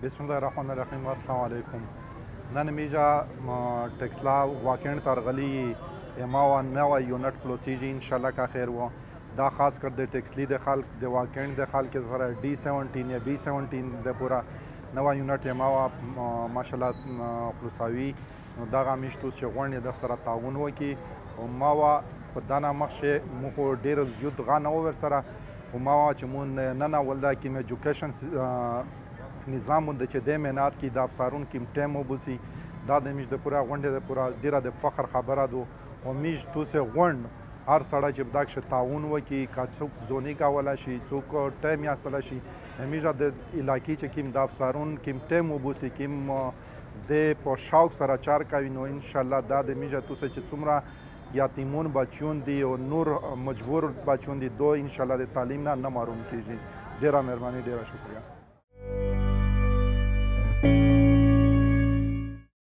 بسم الله الرحمن الرحیم. السلام علیکم. نن میجا ټکسلا واکینډ ترغلی اماوا نوی یونټ پلوسیجی انشاءالله کا خیر و. دا خاص کر د ټکسلی د خلک د واکینډ د خلک سره D17 یا B17 د پورا نوی یونټ اماوا ماشاءالله پلوساوی دا غمیشتو چې غونډې د سره تعاون وکي او ماوا په دانا مخشه مخو ډیر زیات غانه ور سره او ماوا چې مون نه ولدا کې ایجوکیشن نظام د چې د مهنت کې د افسرون کې ټیم وبسي دا د میش د پورا غونډې د پورا ډیره د فخر خبره دو او میش تو سه غونډ هر سړی چې بداک ش تعاون وکي کا څوک زونی کا ولا شي څوک ټیم یاستل شي میجا د علاقې چې کیم د افسرون کې ټیم وبسي کیم د په شوق سره چار کوي نو ان شاء الله دا د میجا تو سه چې څومره یتیمون بچون دي او نور مجبور بچون دي دو ان شاء الله د تعلیم نه محروم کیږي. ډیره مهرباني ډیره شکریہ.